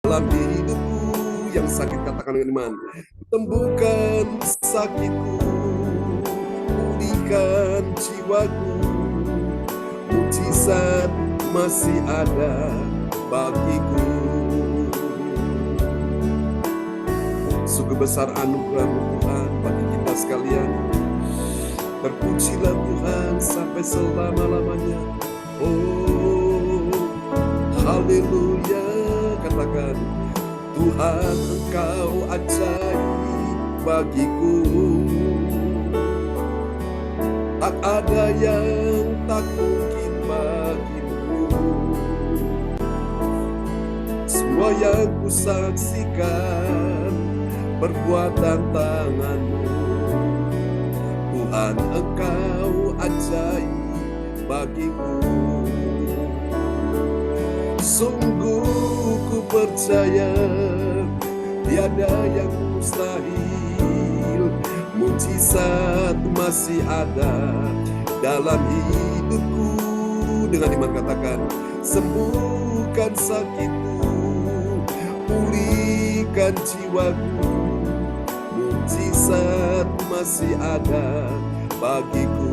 dalam hidupku. Yang sakit katakan dengan iman, sembuhkan sakitku, pulihkan jiwaku, mujizat masih ada bagiku. Sungguh besar anugerah Tuhan bagi kita sekalian. Terpujilah Tuhan sampai selama-lamanya. Oh, haleluya. Katakan, Tuhan Engkau ajaib bagiku. Tak ada yang tak mungkin bagimu. Semua yang kusaksikan perbuatan tangan-Mu. Tuhan Engkau ajaib bagiku. Sungguh ku percaya tiada yang mustahil. Mujizat masih ada dalam hidupku. Dengan iman katakan, sembuhkan sakitku, pulihkan jiwaku, mujizat masih ada bagiku.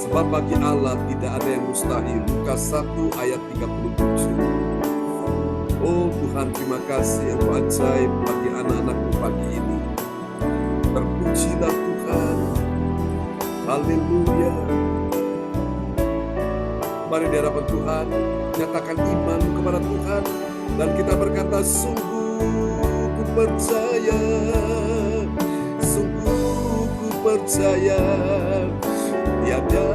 Sebab bagi Allah tidak ada yang mustahil. Lukas 1 ayat 37. Oh Tuhan, terima kasih Engkau ajaib bagi anak-anak-Mu pagi ini. Terpujilah Tuhan. Haleluya. Mari di hadapan Tuhan, nyatakan iman kepada Tuhan, dan kita berkata, sungguh ku percaya, sungguh ku percaya, tiada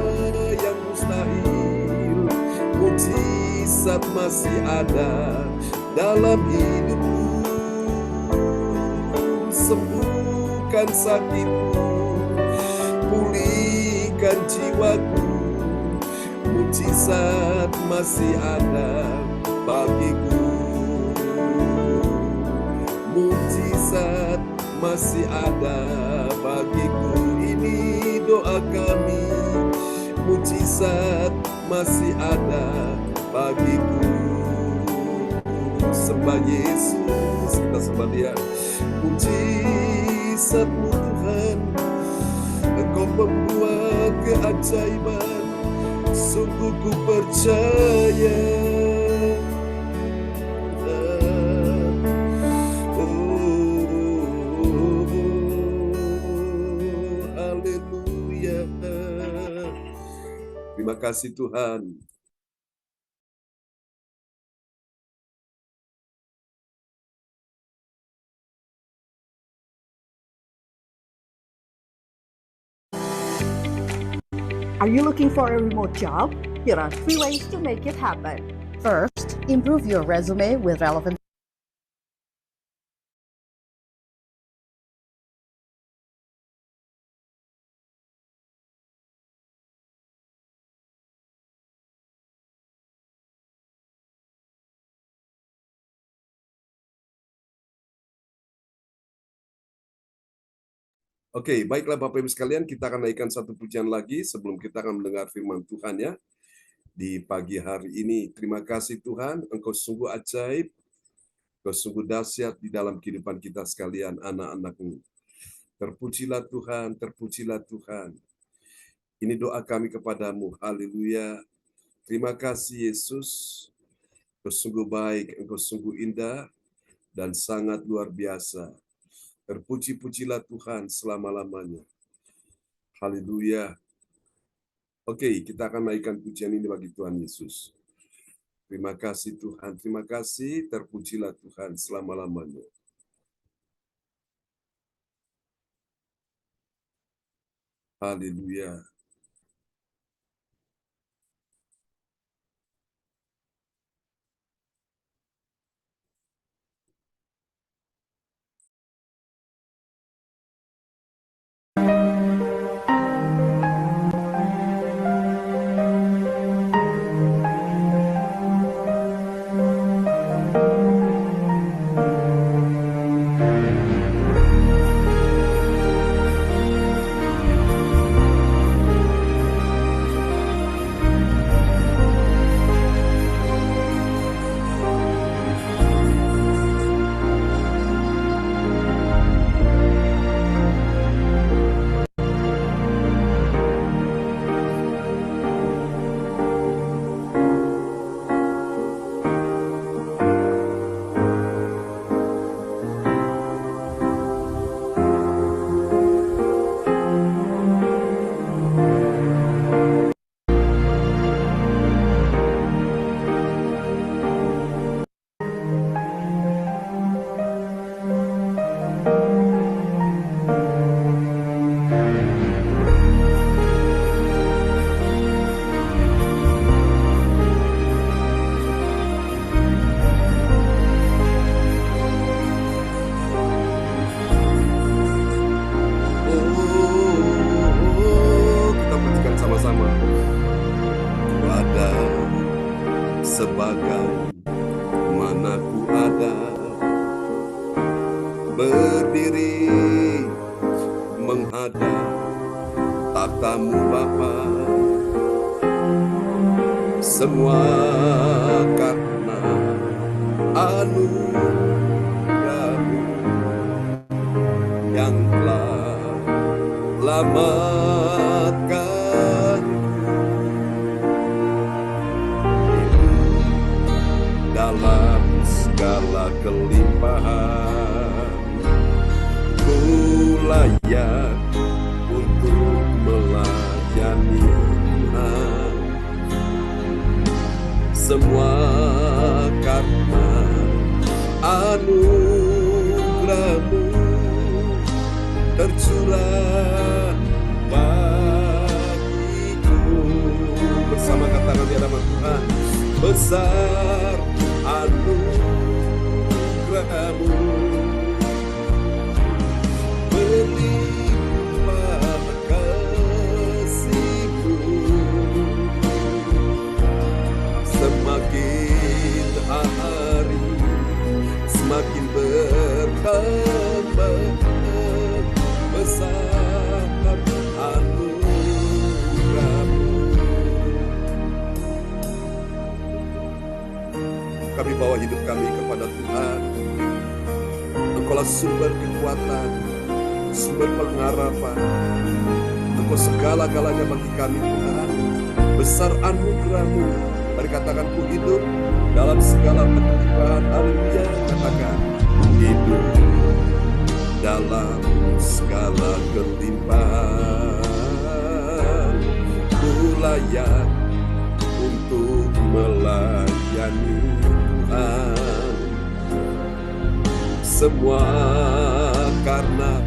yang mustahil. Mujizat masih ada dalam hidupku. Sembuhkan sakitku, pulihkan jiwaku, mujizat masih ada bagiku. Mujizat masih ada bagiku. Ini doa kami. Mujizat masih ada bagiku. Sembah Yesus, kita sembah Dia. Mujizat-Mu Tuhan, Engkau membuat keajaiban. Sungguh ku percaya. Haleluya. Terima kasih Tuhan. Are you looking for a remote job? Here are 3 ways to make it happen. First, improve your resume with relevant. Oke, baiklah Bapak Ibu sekalian, kita akan naikkan satu pujian lagi sebelum kita akan mendengar firman Tuhan ya. Di pagi hari ini, terima kasih Tuhan, Engkau sungguh ajaib, Engkau sungguh dahsyat di dalam kehidupan kita sekalian, anak-anak-Mu. Terpujilah Tuhan, terpujilah Tuhan. Ini doa kami kepadamu, haleluya. Terima kasih Yesus, Engkau sungguh baik, Engkau sungguh indah, dan sangat luar biasa. Terpuji-pujilah Tuhan selama-lamanya. Haleluya. Oke, kita akan naikkan pujian ini bagi Tuhan Yesus. Terima kasih Tuhan, terima kasih. Terpujilah Tuhan selama-lamanya. Haleluya. bersama-sama. Ku ada sebagai mana ku ada, berdiri menghadap tatamu Bapa, semua karena anugerah-Mu yang telah selamatkan dalam segala kelimpahan. Ku layak untuk melayani Tuhan, semua karena anugerah-Mu tercurah bagiku. Bersama katakan di hadapan Tuhan, besar anugerah-Mu, berlimpah kasih-Mu, semakin hari semakin bertambah besar anugerah-Mu. Kami bawa hidup kami kepada Tuhan. Engkaulah sumber kekuatan, sumber pengharapan. Engkau segala-galanya bagi kami Tuhan. Besar anugerah-Mu. Mari katakan, ku hidup dalam segala kelimpahan. Haleluya. Katakan, hidup dalam segala kelimpahan. Ku layak untuk melayani Tuhan, semua karena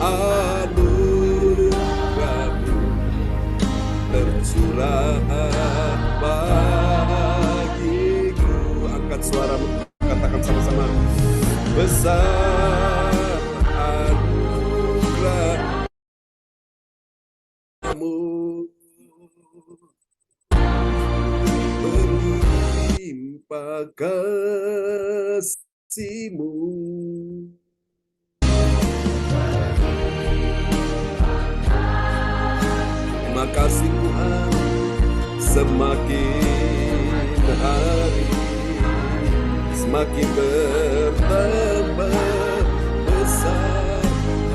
anugerah-Mu tercurah bagiku. Angkat suaramu, katakan sama-sama, besar anugerah-Mu, berlimpah kasih-Mu. Terima kasih Tuhan, semakin hari semakin bertambah besar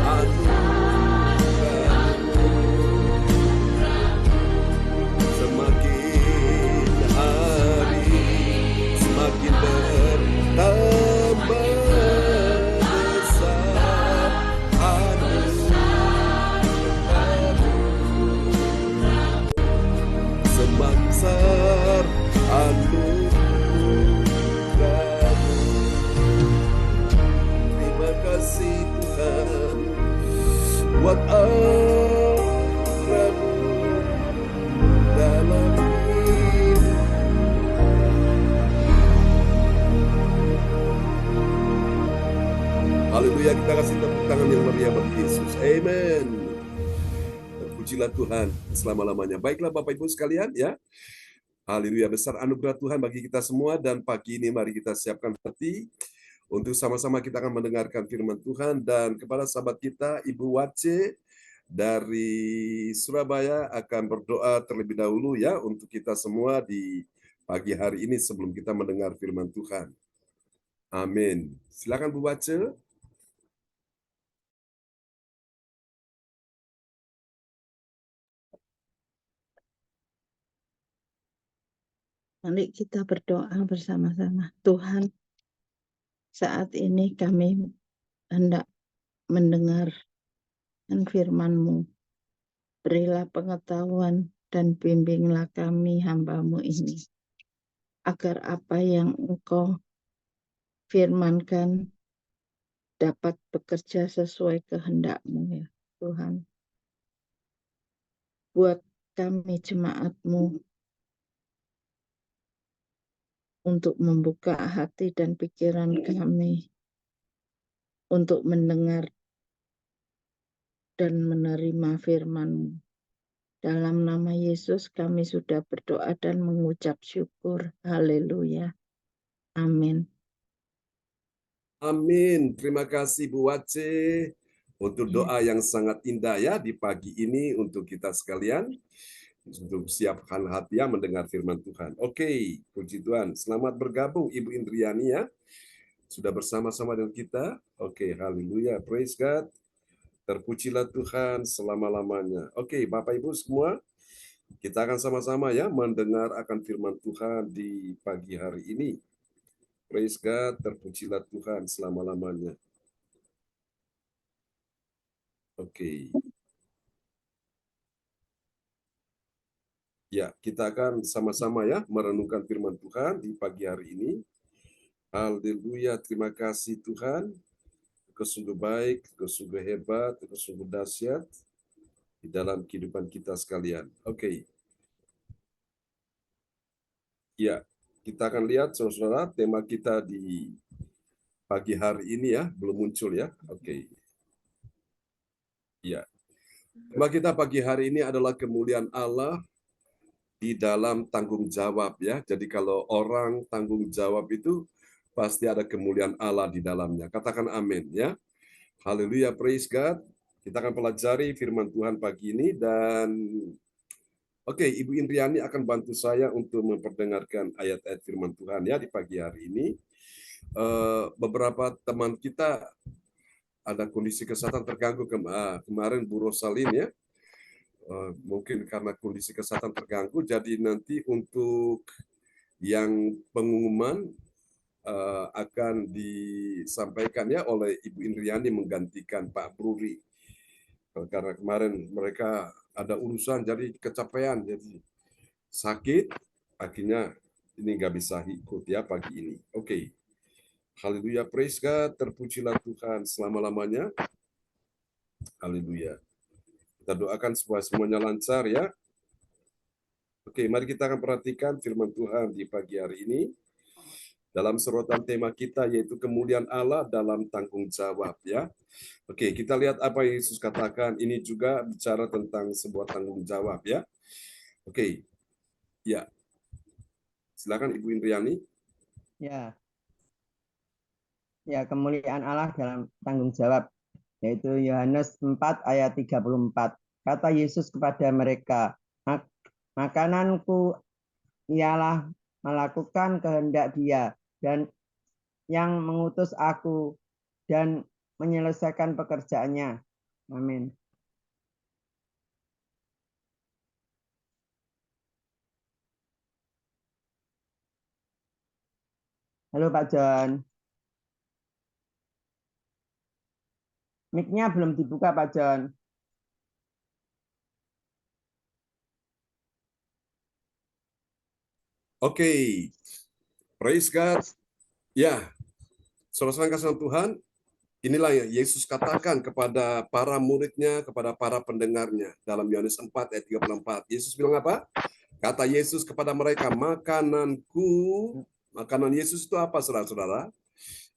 anugerah-Mu, semakin hari semakin bertambah besar anugerah-Mu, semaksar anugerah-Mu. Terima kasih Tuhan buat anugerah-Mu dalam hidup. Haleluya, kita kasih tepuk tangan yang meriah bagi Yesus. Amen. Pujilah Tuhan selama-lamanya. Baiklah Bapak Ibu sekalian ya. Haleluya, besar anugerah Tuhan bagi kita semua, dan pagi ini mari kita siapkan hati untuk sama-sama kita akan mendengarkan firman Tuhan. Dan kepada sahabat kita Ibu Wace dari Surabaya akan berdoa terlebih dahulu ya untuk kita semua di pagi hari ini sebelum kita mendengar firman Tuhan. Amin. Silakan Bu Wace. Mari kita berdoa bersama-sama. Tuhan, saat ini kami hendak mendengar firman-Mu. Berilah pengetahuan dan bimbinglah kami hamba-Mu ini, agar apa yang Engkau firmankan dapat bekerja sesuai kehendak-Mu ya Tuhan. Buat kami jemaat-Mu untuk membuka hati dan pikiran kami untuk mendengar dan menerima firman-Mu. Dalam nama Yesus kami sudah berdoa dan mengucap syukur. Haleluya. Amin. Amin. Terima kasih Bu Wace untuk doa yang sangat indah ya di pagi ini untuk kita sekalian. Untuk siapkan hati ya mendengar firman Tuhan. Oke, puji Tuhan. Selamat bergabung Ibu Indriani ya. Sudah bersama-sama dengan kita. Oke, haleluya. Praise God. Terpujilah Tuhan selama-lamanya. Oke, Bapak Ibu semua, kita akan sama-sama ya mendengar akan firman Tuhan di pagi hari ini. Praise God, terpujilah Tuhan selama-lamanya. Oke. Ya, kita akan sama-sama ya merenungkan firman Tuhan di pagi hari ini. Haleluya, terima kasih Tuhan. Engkau sungguh baik, Engkau sungguh hebat, Engkau sungguh dahsyat di dalam kehidupan kita sekalian. Oke. Ya, kita akan lihat saudara-saudara tema kita di pagi hari ini ya, belum muncul ya. Oke. Ya. Tema kita pagi hari ini adalah kemuliaan Allah di dalam tanggung jawab ya. Jadi kalau orang tanggung jawab itu pasti ada kemuliaan Allah di dalamnya. Katakan amin ya. Haleluya, praise God. Kita akan pelajari firman Tuhan pagi ini dan oke, Ibu Indriani akan bantu saya untuk memperdengarkan ayat-ayat firman Tuhan ya di pagi hari ini. Beberapa teman kita ada kondisi kesehatan terganggu kemarin Bu Rosalin ya. Mungkin karena kondisi kesehatan terganggu, jadi nanti untuk yang pengumuman akan disampaikan ya oleh Ibu Indriani menggantikan Pak Bruri. Karena kemarin mereka ada urusan jadi kecapean, jadi sakit, akhirnya ini nggak bisa ikut ya pagi ini. Oke. Haleluya, praise God, terpujilah Tuhan selama-lamanya. Haleluya. Kita doakan supaya semuanya lancar ya. Oke, mari kita akan perhatikan firman Tuhan di pagi hari ini. Dalam sorotan tema kita yaitu kemuliaan Allah dalam tanggung jawab ya. Oke, kita lihat apa yang Yesus katakan. Ini juga bicara tentang sebuah tanggung jawab ya. Oke. Ya. Silakan Ibu Indriani. Ya. Ya, kemuliaan Allah dalam tanggung jawab, yaitu Yohanes 4 ayat 34. Kata Yesus kepada mereka, makananku ialah melakukan kehendak Dia dan yang mengutus aku dan menyelesaikan pekerjaannya. Amin. Halo Pak John. Mic-nya belum dibuka Pak John. Oke. Praise God. Ya. Saudara kasih Tuhan, inilah yang Yesus katakan kepada para muridnya, kepada para pendengarnya. Dalam Yohanes 4 ayat 34. Yesus bilang apa? Kata Yesus kepada mereka, makananku, makanan Yesus itu apa saudara-saudara?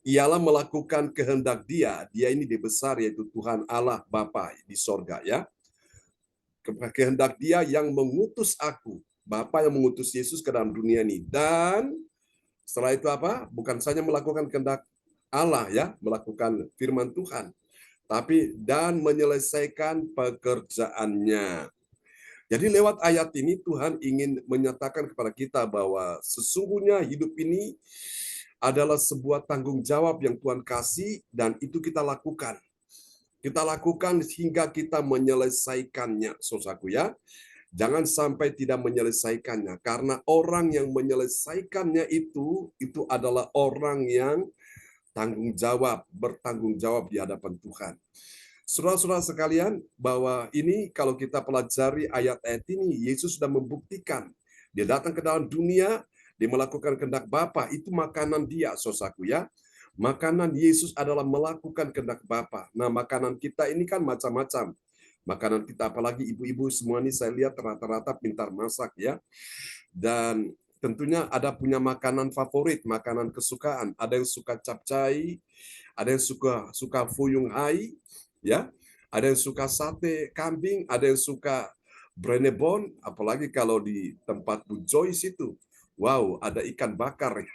Ialah melakukan kehendak Dia. Dia ini dibesar yaitu Tuhan Allah Bapa di sorga ya. Kehendak Dia yang mengutus aku. Bapa yang mengutus Yesus ke dalam dunia ini. Dan setelah itu apa? Bukan saja melakukan kehendak Allah ya, melakukan firman Tuhan, tapi dan menyelesaikan pekerjaannya. Jadi lewat ayat ini Tuhan ingin menyatakan kepada kita bahwa sesungguhnya hidup ini adalah sebuah tanggung jawab yang Tuhan kasih dan itu kita lakukan. Kita lakukan hingga kita menyelesaikannya, saudaraku ya. Jangan sampai tidak menyelesaikannya karena orang yang menyelesaikannya itu adalah orang yang bertanggung jawab di hadapan Tuhan. Saudara-saudara sekalian, bahwa ini kalau kita pelajari ayat-ayat ini, Yesus sudah membuktikan. Dia datang ke dalam dunia, dia melakukan kehendak Bapa, itu makanan dia, saudaraku ya. Makanan Yesus adalah melakukan kehendak Bapa. Nah, makanan kita ini kan macam-macam. Makanan kita, apalagi ibu-ibu semua ini saya lihat rata-rata pintar masak ya. Dan tentunya ada punya makanan favorit, makanan kesukaan. Ada yang suka capcay, ada yang suka fuyung hai, ya. Ada yang suka sate kambing, ada yang suka Brenebon, apalagi kalau di tempat Bu Joyce itu, wow, ada ikan bakar.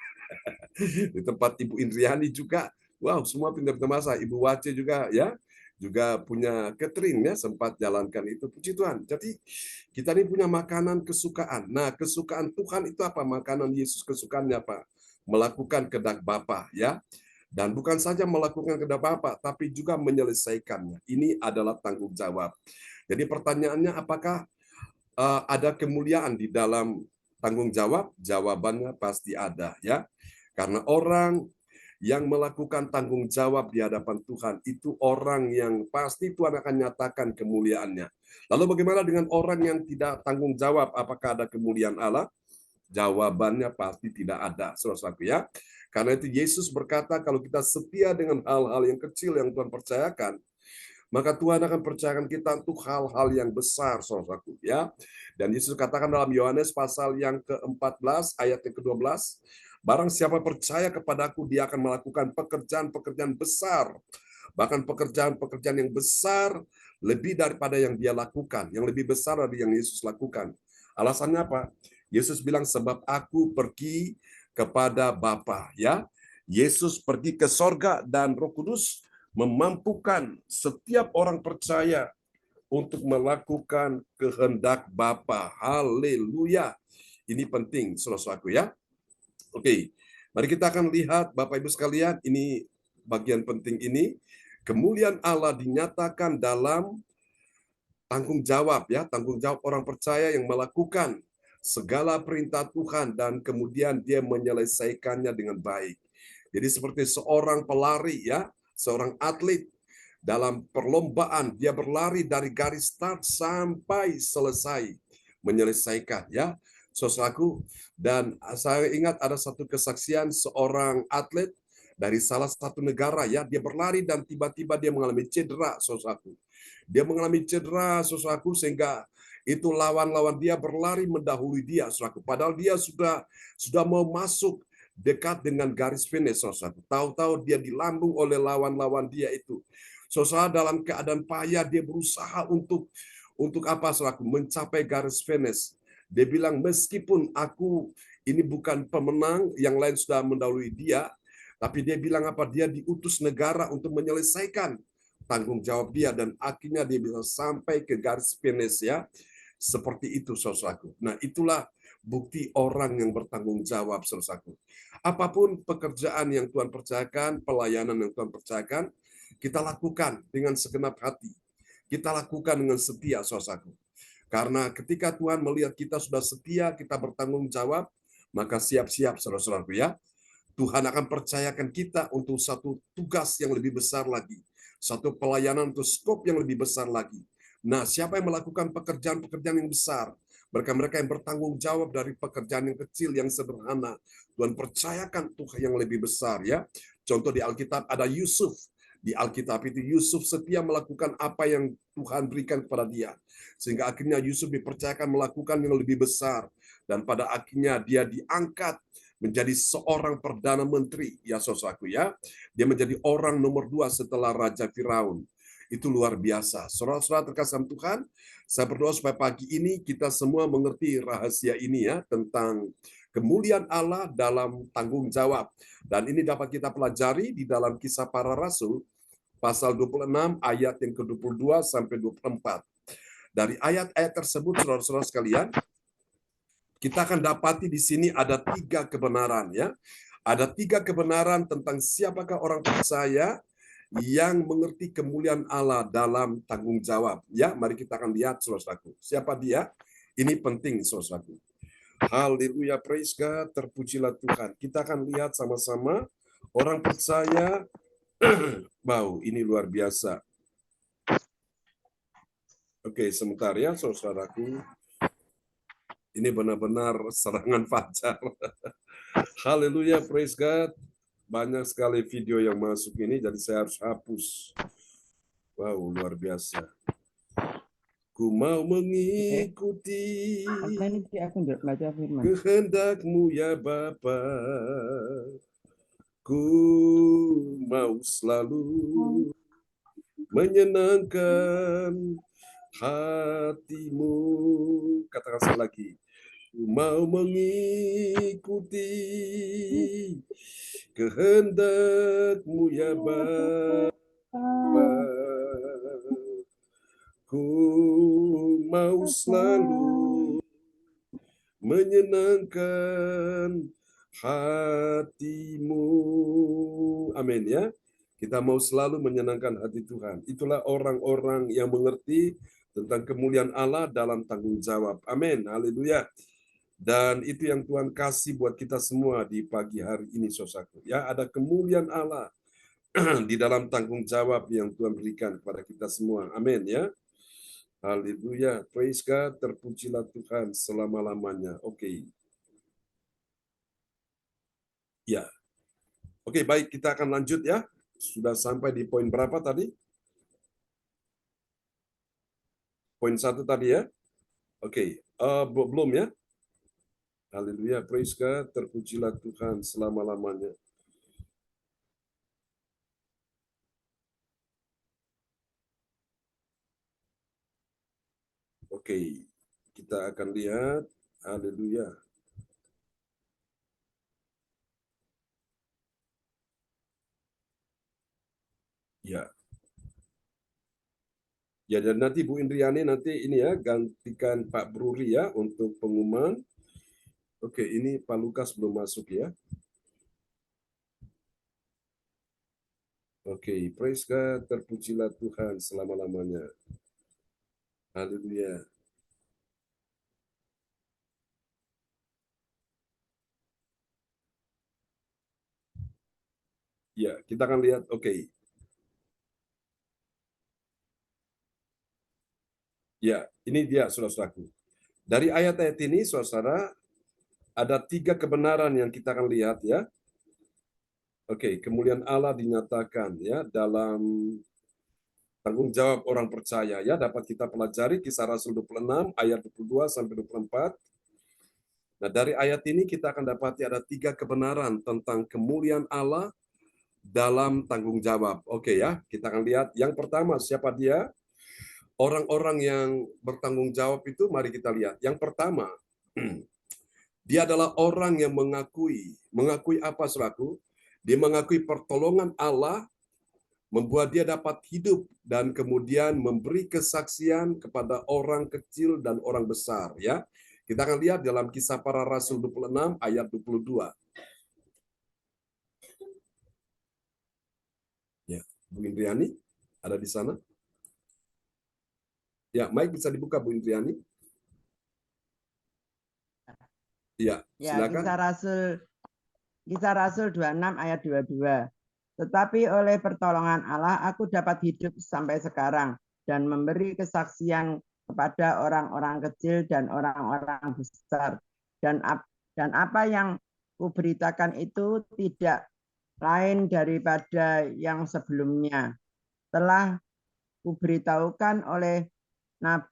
Di tempat Ibu Indriani juga, wow, semua pintar-pintar masak. Ibu Wace juga ya, juga punya catering ya, sempat jalankan itu. Puji Tuhan. Jadi kita ini punya makanan kesukaan. Nah, kesukaan Tuhan itu apa? Makanan Yesus kesukaannya apa? Melakukan kehendak Bapa ya. Dan bukan saja melakukan kehendak Bapa, tapi juga menyelesaikannya. Ini adalah tanggung jawab. Jadi pertanyaannya, apakah ada kemuliaan di dalam tanggung jawab? Jawabannya pasti ada ya. Karena orang yang melakukan tanggung jawab di hadapan Tuhan itu orang yang pasti Tuhan akan nyatakan kemuliaannya. Lalu bagaimana dengan orang yang tidak tanggung jawab? Apakah ada kemuliaan Allah? Jawabannya pasti tidak ada, saudaraku ya. Karena itu Yesus berkata, kalau kita setia dengan hal-hal yang kecil yang Tuhan percayakan, maka Tuhan akan percayakan kita untuk hal-hal yang besar, saudaraku ya. Dan Yesus katakan dalam Yohanes pasal yang ke-14 ayat yang ke-12, barang siapa percaya kepadaku, dia akan melakukan pekerjaan-pekerjaan besar. Bahkan pekerjaan-pekerjaan yang besar lebih daripada yang dia lakukan, yang lebih besar dari yang Yesus lakukan. Alasannya apa? Yesus bilang, sebab aku pergi kepada Bapa ya. Yesus pergi ke sorga dan Roh Kudus memampukan setiap orang percaya untuk melakukan kehendak Bapa. Haleluya. Ini penting, saudaraku ya. Oke, mari kita akan lihat Bapak Ibu sekalian, ini bagian penting ini. Kemuliaan Allah dinyatakan dalam tanggung jawab ya, tanggung jawab orang percaya yang melakukan segala perintah Tuhan dan kemudian dia menyelesaikannya dengan baik. Jadi seperti seorang pelari ya, seorang atlet dalam perlombaan, dia berlari dari garis start sampai selesai menyelesaikan ya, saudaraku. Dan saya ingat ada satu kesaksian seorang atlet dari salah satu negara ya, dia berlari dan tiba-tiba dia mengalami cedera, saudaraku. Dia mengalami cedera, saudaraku, sehingga itu lawan-lawan dia berlari mendahului dia, saudaraku. Padahal dia sudah mau masuk dekat dengan garis finish, saudaraku. Tahu-tahu dia dilambung oleh lawan-lawan dia itu. Saudara, dalam keadaan payah dia berusaha untuk apa, saudaraku, mencapai garis finish. Dia bilang, meskipun aku ini bukan pemenang, yang lain sudah mendahului dia, tapi dia bilang apa? Dia diutus negara untuk menyelesaikan tanggung jawab dia dan akhirnya dia bisa sampai ke garis finish ya. Seperti itu, saudaraku. Nah, itulah bukti orang yang bertanggung jawab, saudaraku. Apapun pekerjaan yang Tuhan percayakan, pelayanan yang Tuhan percayakan, kita lakukan dengan segenap hati. Kita lakukan dengan setia, saudaraku. Karena ketika Tuhan melihat kita sudah setia, kita bertanggung jawab, maka siap-siap, saudara-saudaraku ya. Tuhan akan percayakan kita untuk satu tugas yang lebih besar lagi. Satu pelayanan untuk skop yang lebih besar lagi. Nah, siapa yang melakukan pekerjaan-pekerjaan yang besar? Mereka-mereka yang bertanggung jawab dari pekerjaan yang kecil, yang sederhana. Tuhan percayakan Tuhan yang lebih besar ya. Contoh di Alkitab ada Yusuf. Di Alkitab itu Yusuf setia melakukan apa yang Tuhan berikan kepada dia. Sehingga akhirnya Yusuf dipercayakan melakukan yang lebih besar. Dan pada akhirnya dia diangkat menjadi seorang perdana menteri, ya saudaraku ya. Dia menjadi orang nomor 2 setelah Raja Firaun. Itu luar biasa. Saudara-saudara terkasih Tuhan, saya berdoa supaya pagi ini kita semua mengerti rahasia ini ya, tentang kemuliaan Allah dalam tanggung jawab. Dan ini dapat kita pelajari di dalam Kisah Para Rasul, pasal 26, ayat yang ke-22 sampai 24. Dari ayat-ayat tersebut, saudara-saudara sekalian, kita akan dapati di sini ada 3 kebenaran ya. Ada 3 kebenaran tentang siapakah orang percaya yang mengerti kemuliaan Allah dalam tanggung jawab. Ya, mari kita akan lihat, saudaraku. Siapa dia? Ini penting, saudaraku. Haleluya, praise God, terpujilah Tuhan. Kita akan lihat sama-sama orang percaya. Wow, ini luar biasa. Oke, sebentar ya, saudaraku. Ini benar-benar serangan fajar. Haleluya, praise God. Banyak sekali video yang masuk ini, jadi saya harus hapus. Wow, luar biasa. Ku mau mengikuti kehendak-Mu ya Bapa. Ku mau selalu menyenangkan hatimu. Katakan sekali lagi. Ku mau mengikuti kehendak-Mu ya Bapa. Ku mau selalu menyenangkan hati-Mu. Amin ya. Kita mau selalu menyenangkan hati Tuhan. Itulah orang-orang yang mengerti tentang kemuliaan Allah dalam tanggung jawab. Amin. Haleluya. Dan itu yang Tuhan kasih buat kita semua di pagi hari ini, saudaraku. Ya, ada kemuliaan Allah di dalam tanggung jawab yang Tuhan berikan kepada kita semua. Amin ya. Haleluya. Praise God. Terpujilah Tuhan selama-lamanya. Oke. Ya. Oke, baik, kita akan lanjut ya. Sudah sampai di poin berapa tadi? Poin 1 tadi ya. Oke, belum ya? Haleluya, praise God, terpujilah Tuhan selama-lamanya. Oke, kita akan lihat. Haleluya. Ya. Ya, dan nanti Bu Indriani nanti ini ya, gantikan Pak Bruri ya untuk pengumuman. Oke, ini Pak Lukas belum masuk ya. Oke, praise God, terpujilah Tuhan selama-lamanya. Haleluya. Ya, kita akan lihat, oke. Ya, ini dia saudara-saudaraku. Dari ayat-ayat ini, saudara, ada 3 kebenaran yang kita akan lihat ya. Oke, kemuliaan Allah dinyatakan ya dalam tanggung jawab orang percaya ya, dapat kita pelajari Kisah Rasul 26 ayat 22 sampai 24. Nah, dari ayat ini kita akan dapati ada 3 kebenaran tentang kemuliaan Allah dalam tanggung jawab. Oke ya, kita akan lihat. Yang pertama, siapa dia? Orang-orang yang bertanggung jawab itu, mari kita lihat. Yang pertama, dia adalah orang yang mengakui apa, saudaraku? Dia mengakui pertolongan Allah, membuat dia dapat hidup dan kemudian memberi kesaksian kepada orang kecil dan orang besar. Ya, kita akan lihat dalam Kisah Para Rasul 26 ayat 22. Ya, Bu Indriani ada di sana? Ya, mic bisa dibuka Bu Indriani. Ya, Ya, silakan. Kisah Rasul 26 ayat 22. Tetapi oleh pertolongan Allah aku dapat hidup sampai sekarang dan memberi kesaksian kepada orang-orang kecil dan orang-orang besar. Dan apa yang kuberitakan itu tidak lain daripada yang sebelumnya. Telah kuberitahukan oleh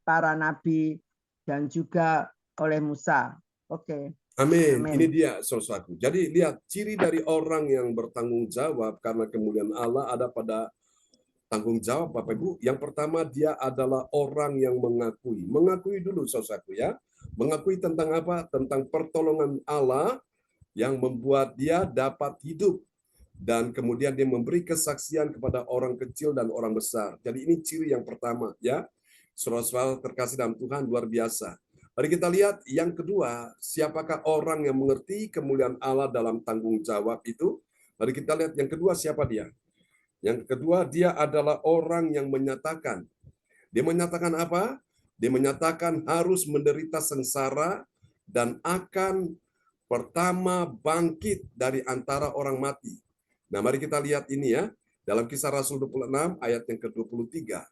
para nabi dan juga oleh Musa. Oke. Amin. Amin. Ini dia saudaraku. Jadi lihat ciri dari orang yang bertanggung jawab karena kemuliaan Allah ada pada tanggung jawab Bapak Ibu. Yang pertama dia adalah orang yang mengakui. Mengakui dulu saudaraku ya. Mengakui tentang apa? Tentang pertolongan Allah yang membuat dia dapat hidup. Dan kemudian dia memberi kesaksian kepada orang kecil dan orang besar. Jadi ini ciri yang pertama ya. Saudara-saudara terkasih dalam Tuhan, luar biasa. Mari kita lihat yang kedua, siapakah orang yang mengerti kemuliaan Allah dalam tanggung jawab itu? Mari kita lihat yang kedua, siapa dia? Yang kedua, dia adalah orang yang menyatakan. Dia menyatakan apa? Dia menyatakan harus menderita sengsara dan akan pertama bangkit dari antara orang mati. Nah, mari kita lihat ini ya, dalam Kisah Rasul 26 ayat yang ke-23.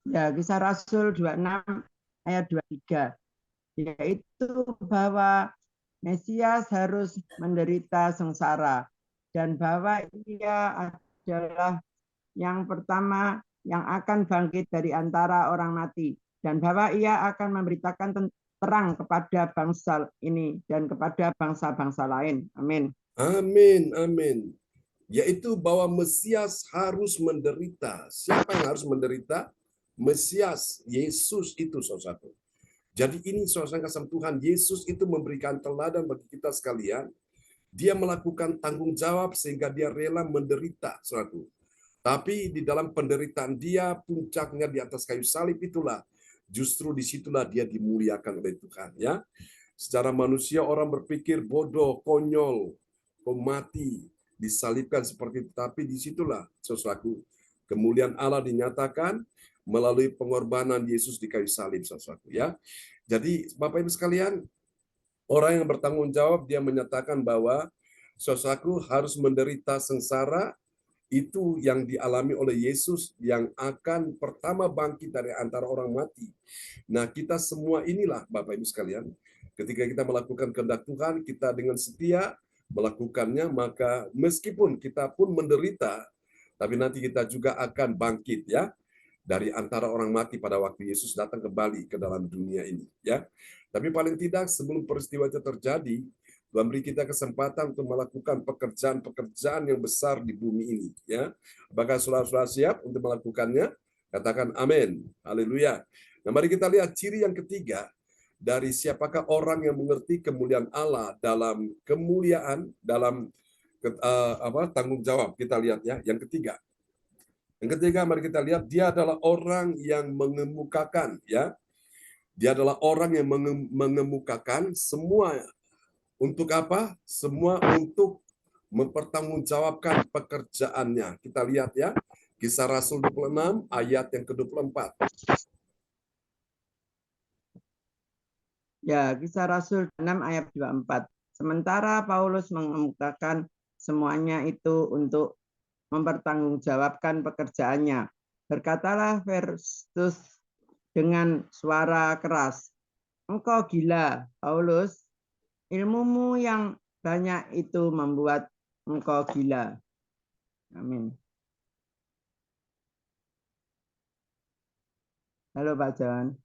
Ya, Kisah Rasul 26 ayat 23, yaitu bahwa Mesias harus menderita sengsara dan bahwa ia adalah yang pertama yang akan bangkit dari antara orang mati dan bahwa ia akan memberitakan terang kepada bangsa ini dan kepada bangsa-bangsa lain. Amin. Amin, amin. yaitu bahwa Mesias harus menderita. Siapa yang harus menderita? Mesias, Yesus itu saudara. Jadi ini saudara kasih Tuhan, Yesus itu memberikan teladan bagi kita sekalian. Dia melakukan tanggung jawab sehingga dia rela menderita, saudara. Tapi di dalam penderitaan dia, puncaknya di atas kayu salib itulah, justru disitulah dia dimuliakan oleh Tuhan. Ya, secara manusia orang berpikir bodoh, konyol, kau mati, disalibkan seperti itu. Tapi disitulah, saudaraku, kemuliaan Allah dinyatakan melalui pengorbanan Yesus di kayu salib, saudaraku. Ya, jadi Bapak Ibu sekalian, orang yang bertanggung jawab dia menyatakan bahwa saudaraku harus menderita sengsara. Itu yang dialami oleh Yesus yang akan pertama bangkit dari antara orang mati. Nah, kita semua inilah Bapak Ibu sekalian, ketika kita melakukan kehendak Tuhan, kita dengan setia melakukannya, maka meskipun kita pun menderita, tapi nanti kita juga akan bangkit ya dari antara orang mati pada waktu Yesus datang kembali ke dalam dunia ini ya. Tapi paling tidak sebelum peristiwa itu terjadi, Tuhan beri kita kesempatan untuk melakukan pekerjaan-pekerjaan yang besar di bumi ini. Ya, apakah saudara-saudara siap untuk melakukannya? Katakan amin. Haleluya. Nah, mari kita lihat ciri yang ketiga dari siapakah orang yang mengerti kemuliaan Allah dalam kemuliaan, dalam tanggung jawab. Kita lihat ya, yang ketiga. Yang ketiga, mari kita lihat dia adalah orang yang mengemukakan ya. Dia adalah orang yang mengemukakan semua. Untuk apa? Semua untuk mempertanggungjawabkan pekerjaannya. Kita lihat ya, Kisah Rasul 26 ayat yang ke-24. Ya, Kisah Rasul 6 ayat 24. Sementara Paulus mengemukakan semuanya itu untuk mempertanggungjawabkan pekerjaannya. Berkatalah Festus dengan suara keras, "Engkau gila, Paulus. Ilmumu yang banyak itu membuat engkau gila." Amin. Halo Pak John.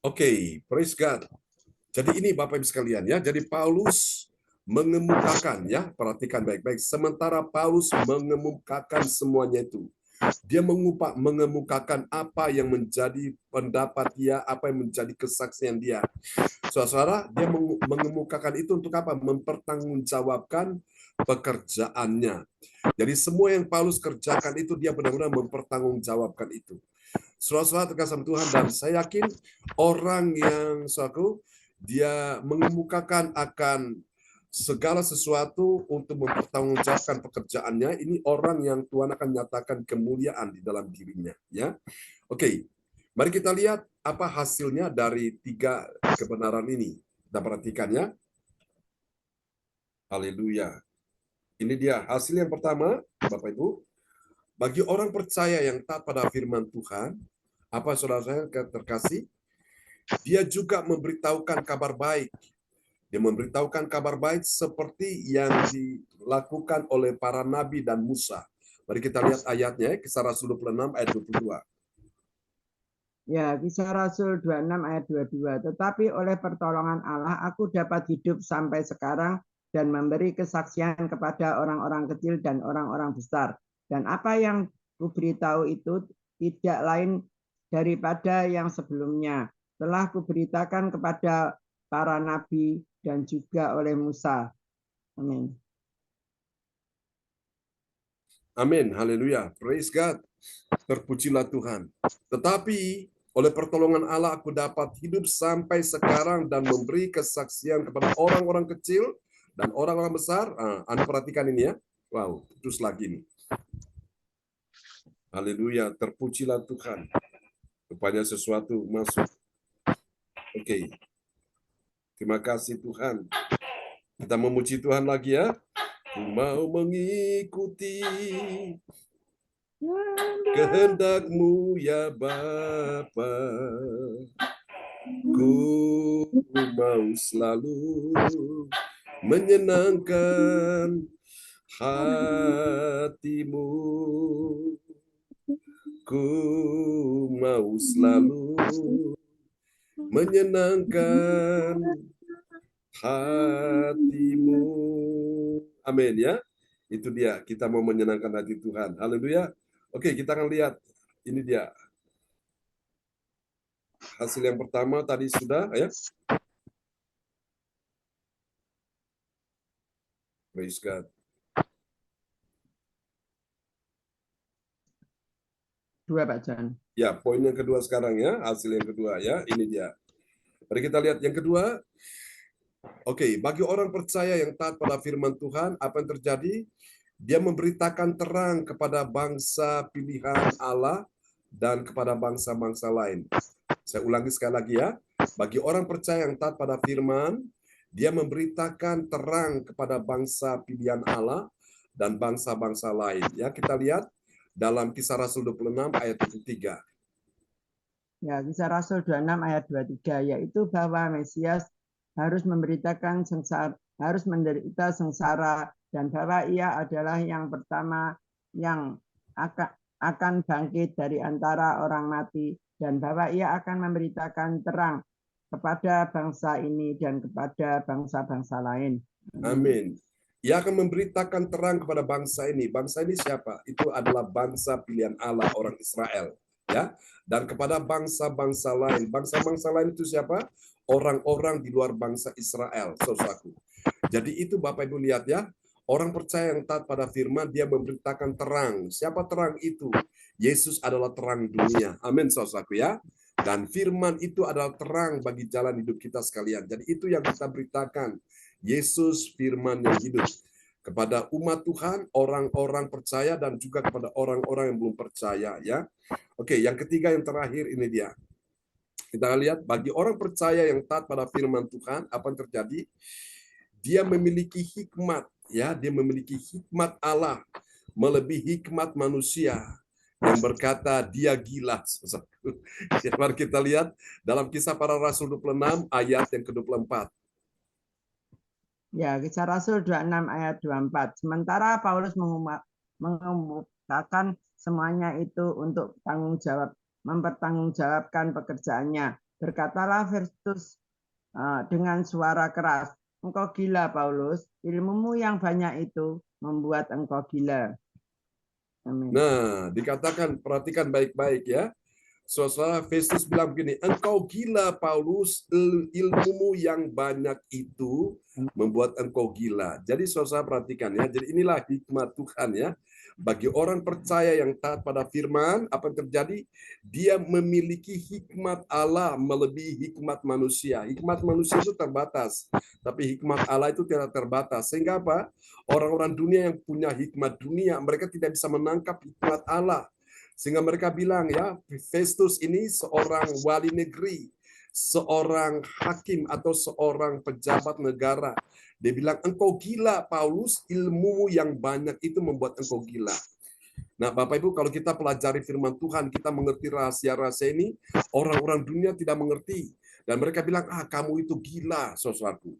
Oke, praise God. Jadi ini Bapak Ibu sekalian ya, jadi Paulus mengemukakan ya, perhatikan baik-baik. Sementara Paulus mengemukakan semuanya itu. Dia mengemukakan apa yang menjadi pendapat dia, apa yang menjadi kesaksian dia. Saudara, dia mengemukakan itu untuk apa? Mempertanggungjawabkan pekerjaannya. Jadi semua yang Paulus kerjakan itu dia benar-benar mempertanggungjawabkan itu. Saudara-saudara terkasih Tuhan, dan saya yakin orang yang dia mengemukakan akan segala sesuatu untuk mempertanggungjawabkan pekerjaannya, ini orang yang Tuhan akan nyatakan kemuliaan di dalam dirinya. Ya, oke. Mari kita lihat apa hasilnya dari tiga kebenaran ini. Kita perhatikan ya. Haleluya. Ini dia hasil yang pertama, Bapak Ibu. Bagi orang percaya yang taat pada firman Tuhan, apa saudara saya terkasih? Dia juga memberitahukan kabar baik. Dia memberitahukan kabar baik seperti yang dilakukan oleh para nabi dan Musa. Mari kita lihat ayatnya, Kisah Rasul 26 ayat 22. Ya, Kisah Rasul 26 ayat 22. Tetapi oleh pertolongan Allah, aku dapat hidup sampai sekarang dan memberi kesaksian kepada orang-orang kecil dan orang-orang besar. Dan apa yang kuberitahu itu tidak lain daripada yang sebelumnya. Telah kuberitakan kepada para nabi dan juga oleh Musa. Amin. Amin, haleluya, praise God. Terpujilah Tuhan. Tetapi oleh pertolongan Allah aku dapat hidup sampai sekarang dan memberi kesaksian kepada orang-orang kecil dan orang-orang besar. Anda perhatikan ini ya. Wow, terus lagi nih. Haleluya, terpujilah Tuhan. Rupanya sesuatu masuk. Oke. Terima kasih Tuhan. Kita memuji Tuhan lagi ya. Ku mau mengikuti kehendak-Mu ya Bapa. Ku mau selalu menyenangkan hati-Mu. Ku mau selalu menyenangkan hatimu. Amin ya. Itu dia, kita mau menyenangkan hati Tuhan. Haleluya. Oke, kita akan lihat. Ini dia. Hasil yang pertama tadi sudah ya. Praise God. Dua Pak John. Ya, poin yang kedua sekarang ya, hasil yang kedua ya, ini dia. Mari kita lihat yang kedua. Oke, bagi orang percaya yang taat pada firman Tuhan, apa yang terjadi? Dia memberitakan terang kepada bangsa pilihan Allah dan kepada bangsa-bangsa lain. Saya ulangi sekali lagi ya. Bagi orang percaya yang taat pada firman, dia memberitakan terang kepada bangsa pilihan Allah dan bangsa-bangsa lain. Ya, kita lihat dalam Kisah Rasul 26 ayat 3. Ya, Kisah Rasul 26 ayat 23, yaitu bahwa Mesias harus memberitakan sengsara, harus menderita sengsara, dan bahwa ia adalah yang pertama yang akan bangkit dari antara orang mati, dan bahwa ia akan memberitakan terang kepada bangsa ini dan kepada bangsa-bangsa lain. Amin. Ia akan memberitakan terang kepada bangsa ini. Bangsa ini siapa? Itu adalah bangsa pilihan Allah, orang Israel. Ya, dan kepada bangsa-bangsa lain. Bangsa-bangsa lain itu siapa? Orang-orang di luar bangsa Israel, saudaraku. Jadi itu Bapak Ibu lihat ya, orang percaya yang taat pada firman, dia memberitakan terang. Siapa terang itu? Yesus adalah terang dunia. Amin, saudaraku ya. Dan firman itu adalah terang bagi jalan hidup kita sekalian. Jadi itu yang kita beritakan. Yesus firman yang hidup kepada umat Tuhan, orang-orang percaya dan juga kepada orang-orang yang belum percaya ya. Oke, yang ketiga yang terakhir ini dia. Kita lihat bagi orang percaya yang taat pada firman Tuhan, apa yang terjadi? Dia memiliki hikmat ya, dia memiliki hikmat Allah melebihi hikmat manusia yang berkata dia gila. Mari kita lihat dalam Kisah Para Rasul 26 ayat yang ke-24. Ya, Kisah Rasul 26 ayat 24. Sementara Paulus mengumumkan semuanya itu untuk mempertanggungjawabkan pekerjaannya. Berkatalah Festus dengan suara keras, "Engkau gila, Paulus. Ilmumu yang banyak itu membuat engkau gila." Amin. Nah, dikatakan, perhatikan baik-baik ya. Saudara, Festus bilang begini, engkau gila Paulus, ilmumu yang banyak itu membuat engkau gila. Jadi saudara perhatikan ya, jadi inilah hikmat Tuhan ya. Bagi orang percaya yang taat pada firman, apa yang terjadi? Dia memiliki hikmat Allah melebihi hikmat manusia. Hikmat manusia itu terbatas, tapi hikmat Allah itu tidak terbatas. Sehingga apa? Orang-orang dunia yang punya hikmat dunia, mereka tidak bisa menangkap hikmat Allah. Sehingga mereka bilang ya, Festus ini seorang wali negeri, seorang hakim atau seorang pejabat negara. Dia bilang, engkau gila Paulus, ilmumu yang banyak itu membuat engkau gila. Nah Bapak Ibu, kalau kita pelajari firman Tuhan, kita mengerti rahasia-rahasia ini, orang-orang dunia tidak mengerti. Dan mereka bilang, kamu itu gila, saudaraku.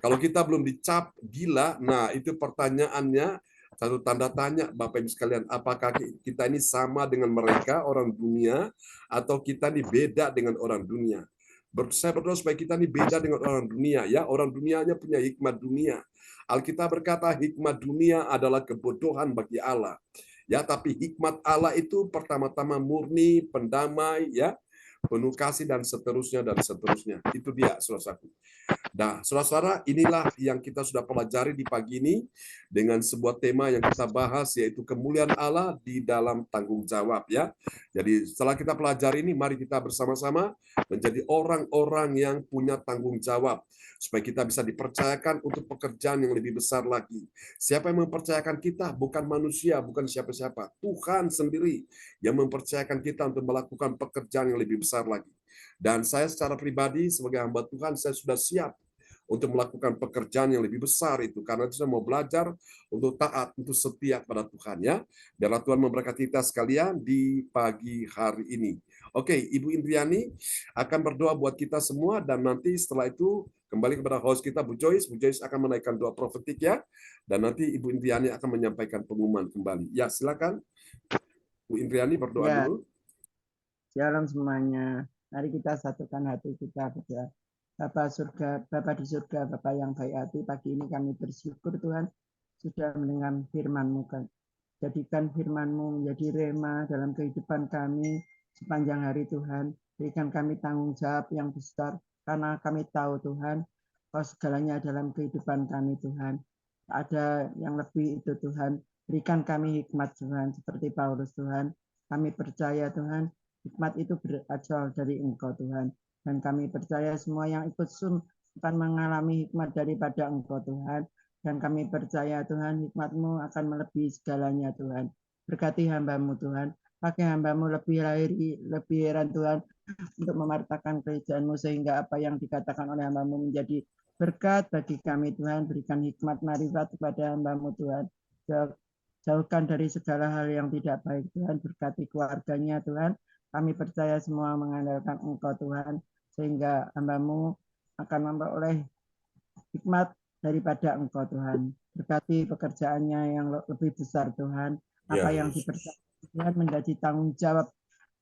Kalau kita belum dicap gila, nah itu pertanyaannya, satu tanda tanya Bapak Ibu sekalian, apakah kita ini sama dengan mereka orang dunia atau kita ini beda dengan orang dunia? Saya berdoa supaya kita ini beda dengan orang dunia ya. Orang dunianya punya hikmat dunia. Alkitab berkata hikmat dunia adalah kebodohan bagi Allah. Ya, tapi hikmat Allah itu pertama-tama murni, pendamai ya, penuh kasih dan seterusnya dan seterusnya. Itu dia saudara-saudaraku. Nah, saudara-saudara, inilah yang kita sudah pelajari di pagi ini dengan sebuah tema yang kita bahas, yaitu kemuliaan Allah di dalam tanggung jawab ya. Jadi setelah kita pelajari ini, mari kita bersama-sama menjadi orang-orang yang punya tanggung jawab supaya kita bisa dipercayakan untuk pekerjaan yang lebih besar lagi. Siapa yang mempercayakan kita? Bukan manusia, bukan siapa-siapa. Tuhan sendiri yang mempercayakan kita untuk melakukan pekerjaan yang lebih besar lagi. Dan saya secara pribadi sebagai hamba Tuhan, saya sudah siap untuk melakukan pekerjaan yang lebih besar itu. Karena itu saya mau belajar untuk taat, untuk setia pada Tuhan ya. Biarlah Tuhan memberkati kita sekalian di pagi hari ini. Oke, Ibu Indriani akan berdoa buat kita semua dan nanti setelah itu kembali kepada host kita Bu Joyce. Bu Joyce akan menaikkan doa profetik ya. Dan nanti Ibu Indriani akan menyampaikan pengumuman kembali. Ya, silakan. Bu Indriani berdoa dulu. Shalom semuanya. Mari kita satukan hati kita berdoa. Bapa di surga, Bapa yang baik hati, pagi ini kami bersyukur Tuhan sudah mendengar firman-Mu. Jadikan firman-Mu menjadi rema dalam kehidupan kami sepanjang hari Tuhan. Berikan kami tanggung jawab yang besar, karena kami tahu Tuhan, Kau segalanya dalam kehidupan kami Tuhan. Ada yang lebih itu Tuhan. Berikan kami hikmat Tuhan, seperti Paulus Tuhan. Kami percaya Tuhan, hikmat itu berasal dari Engkau Tuhan. Dan kami percaya semua yang ikut Zoom akan mengalami hikmat daripada Engkau Tuhan. Dan kami percaya Tuhan, hikmat-Mu akan melebihi segalanya Tuhan. Berkati hamba-Mu Tuhan. Pakai hamba-Mu lebih heran Tuhan, untuk memartakan kerajaan-Mu, sehingga apa yang dikatakan oleh hamba-Mu menjadi berkat bagi kami Tuhan. Berikan hikmat marifat kepada hamba-Mu Tuhan. Jauhkan dari segala hal yang tidak baik Tuhan. Berkati keluarganya Tuhan. Kami percaya semua mengandalkan Engkau Tuhan, sehingga hamba-Mu akan memperoleh hikmat daripada Engkau Tuhan. Berkati pekerjaannya yang lebih besar Tuhan. Apa yang dipercaya Tuhan menjadi tanggung jawab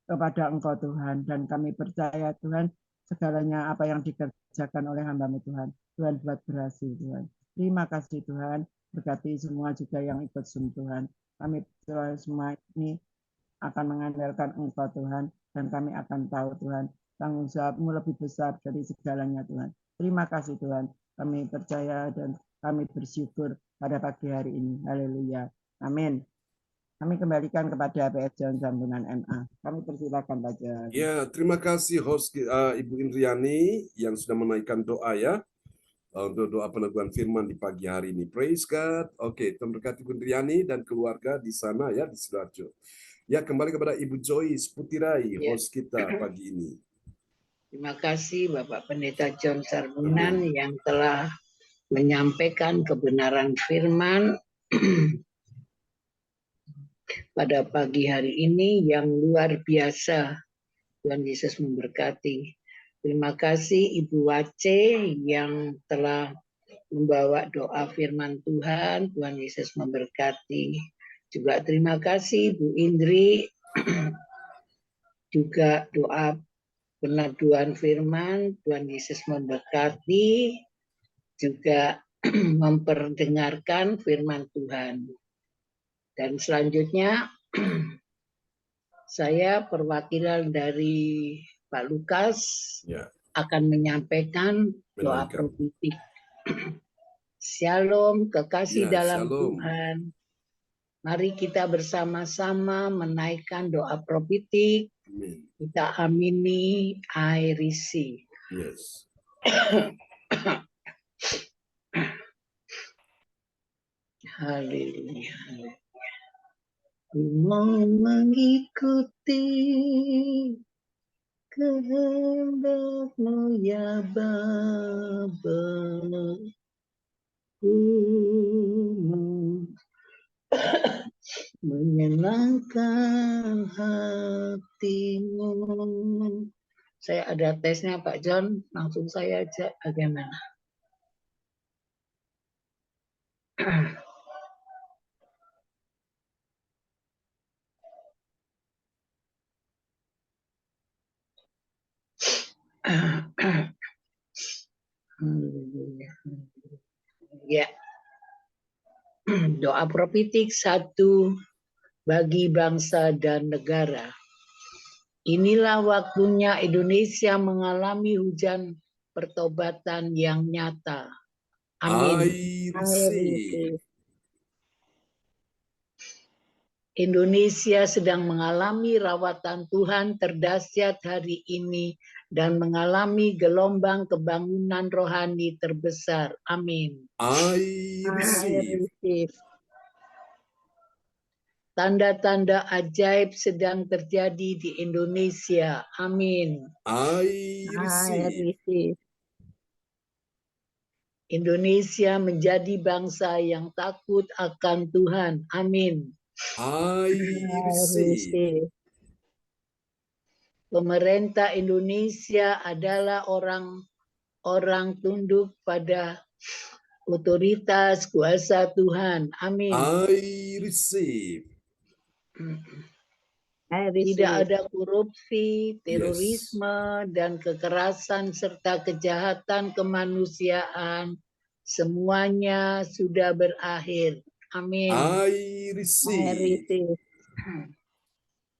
kepada Engkau Tuhan. Dan kami percaya Tuhan, segalanya apa yang dikerjakan oleh hamba-Mu Tuhan, Tuhan buat berhasil Tuhan. Terima kasih Tuhan. Berkati semua juga yang ikut Zoom Tuhan. Kami percaya semua ini akan mengandalkan Engkau Tuhan. Dan kami akan tahu Tuhan, tanggung jawab-Mu lebih besar dari segalanya Tuhan. Terima kasih Tuhan. Kami percaya dan kami bersyukur pada pagi hari ini. Haleluya. Amin. Kami kembalikan kepada PS John Sambunan MA. Kami persilakan Pak John. Ya, terima kasih host Ibu Indriani yang sudah menaikkan doa ya. Untuk doa peneguhan firman di pagi hari ini. Praise God. Oke, Tuhan berkati Ibu Indriani dan keluarga di sana ya, di Sidoarjo. Ya, kembali kepada Ibu Joyce Putirai, host kita pagi ini. Terima kasih Bapak Pendeta John Sarbunan yang telah menyampaikan kebenaran firman pada pagi hari ini yang luar biasa. Tuhan Yesus memberkati. Terima kasih Ibu Wace yang telah membawa doa firman Tuhan. Tuhan Yesus memberkati. Juga terima kasih Bu Indri juga doa peneduhan firman. Tuhan Yesus memberkati, juga memperdengarkan firman Tuhan. Dan selanjutnya saya perwakilan dari Pak Lukas akan menyampaikan doa profetik. Shalom, kekasih dalam shalom. Tuhan. Mari kita bersama-sama menaikkan doa profetik. Kita amini, I receive. Yes. Haleluya. Ku mau mengikuti kehendak-Mu ya Bapa. Ku mau menyenangkan hati-Mu. Saya ada tesnya Pak John, langsung saya aja bagaimana? Ya. Doa profetik 1 bagi bangsa dan negara. Inilah waktunya Indonesia mengalami hujan pertobatan yang nyata. Amin. I receive. Indonesia sedang mengalami rawatan Tuhan terdahsyat hari ini dan mengalami gelombang kebangunan rohani terbesar. Amin. I receive. Tanda-tanda ajaib sedang terjadi di Indonesia. Amin. I receive. Indonesia menjadi bangsa yang takut akan Tuhan. Amin. I receive. Pemerintah Indonesia adalah orang tunduk pada otoritas kuasa Tuhan. Amin. I receive. Tidak ada korupsi, terorisme, dan kekerasan serta kejahatan kemanusiaan. Semuanya sudah berakhir. Amin. I receive.